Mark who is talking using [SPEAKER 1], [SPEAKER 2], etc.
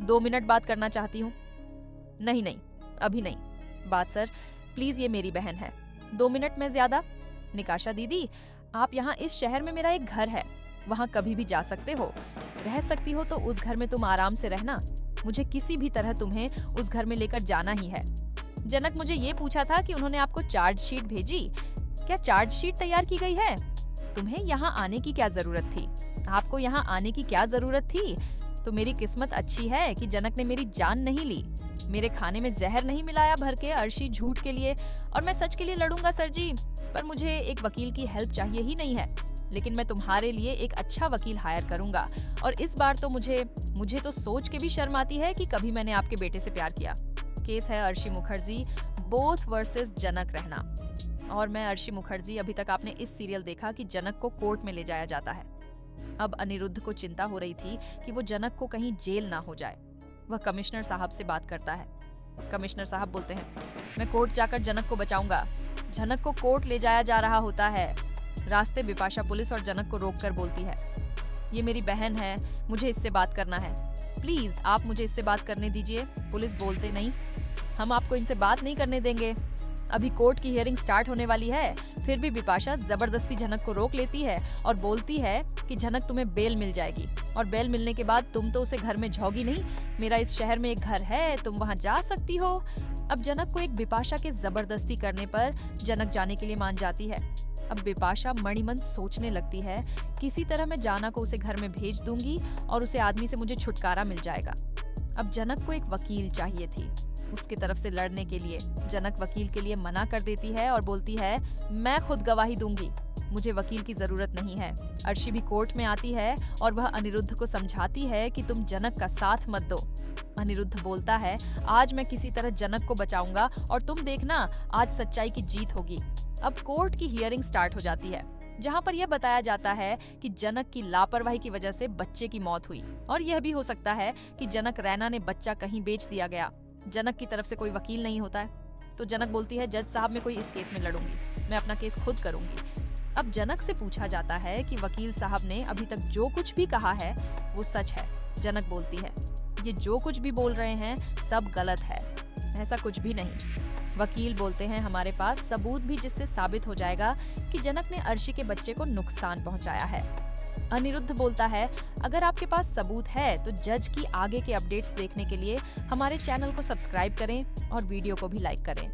[SPEAKER 1] 2 minute बात करना चाहती हूँ। नहीं नहीं, अभी नहीं। बात सर, प्लीज ये मेरी बहन है। 2 मिनट में ज्यादा? निकाशा दीदी, आप यहाँ इस शहर में मेरा एक घर है, वहाँ कभी भी जा सकते हो। रह सकती हो तो उस घर में तुम आराम से रहना। मुझे किसी भी तरह तुम्हें उस घर में लेकर जाना ही है। जनक, मुझे ये पूछा था कि उन्होंने आपको चार्जशीट भेजी। क्या चार्जशीट तैयार की गई है? तुम्हें यहाँ आने की क्या जरूरत थी? आपको यहाँ आने की क्या जरूरत थी? तो मेरी किस्मत अच्छी है कि जनक ने मेरी जान नहीं ली, मेरे खाने में जहर नहीं मिलाया भर के अर्शी झूठ के लिए। और मैं सच के लिए लड़ूंगा सर जी, पर मुझे एक वकील की हेल्प चाहिए ही नहीं है। लेकिन मैं तुम्हारे लिए एक अच्छा वकील हायर करूंगा। और इस बार तो मुझे तो सोच के भी शर्म आती है कि कभी मैंने आपके बेटे से प्यार किया। केस है अर्शी मुखर्जी बोथ वर्सेस जनक रहना। और मैं अर्शी मुखर्जी, अभी तक आपने इस सीरियल देखा कि जनक को कोर्ट में ले जाया जाता है। अब अनिरुद्ध को चिंता हो रही थी कि वो जनक को कहीं जेल ना हो जाए। वह कमिश्नर साहब से बात करता है। कमिश्नर साहब बोलते हैं, मैं कोर्ट जाकर जनक को बचाऊंगा। जनक को कोर्ट ले जाया जा रहा होता है। रास्ते बिपाशा पुलिस और जनक को रोककर बोलती है, ये मेरी बहन है, मुझे इससे बात करना है। प्लीज आप मुझे इससे बात करने दीजिए। पुलिस बोलते, नहीं, हम आपको इनसे बात नहीं करने देंगे। अभी कोर्ट की हियरिंग स्टार्ट होने वाली है। फिर भी बिपाशा जबरदस्ती जनक को रोक लेती है और बोलती है कि जनक, तुम्हें बेल मिल जाएगी, और बेल मिलने के बाद तुम तो उसे घर में झोंगी नहीं। मेरा इस शहर में एक घर है, तुम वहाँ जा सकती हो। अब जनक को एक बिपाशा के जबरदस्ती करने पर जनक जाने के लिए मान जाती है। अब बिपाशा मणिमन सोचने लगती है, किसी तरह मैं जाना को उसे घर में भेज दूंगी और उसे आदमी से मुझे छुटकारा मिल जाएगा। अब जनक को एक वकील चाहिए थी उसकी तरफ से लड़ने के लिए। जनक वकील के लिए मना कर देती है और बोलती है, मैं खुद गवाही दूंगी, मुझे वकील की जरूरत नहीं है। अर्शी भी कोर्ट में आती है और वह अनिरुद्ध को समझाती है कि तुम जनक का साथ मत दो। अनिरुद्ध बोलता है, आज मैं किसी तरह जनक को बचाऊंगा और तुम देखना, आज सच्चाई की जीत होगी। अब कोर्ट की हियरिंग स्टार्ट हो जाती है, जहां पर यह बताया जाता है कि जनक की लापरवाही की वजह से बच्चे की मौत हुई, और यह भी हो सकता है कि जनक रैना ने बच्चा कहीं बेच दिया गया। जनक की तरफ से कोई वकील नहीं होता है, तो जनक बोलती है, जज साहब, मैं कोई इस केस में लड़ूंगी, मैं अपना केस खुद करूंगी। अब जनक से पूछा जाता है कि वकील साहब ने अभी तक जो कुछ भी कहा है वो सच है। जनक बोलती है, ये जो कुछ भी बोल रहे हैं सब गलत है, ऐसा कुछ भी नहीं। वकील बोलते हैं, हमारे पास सबूत भी जिससे साबित हो जाएगा कि जनक ने अर्शी के बच्चे को नुकसान पहुंचाया है। अनिरुद्ध बोलता है, अगर आपके पास सबूत है तो जज की आगे के अपडेट्स देखने के लिए हमारे चैनल को सब्सक्राइब करें और वीडियो को भी लाइक करें।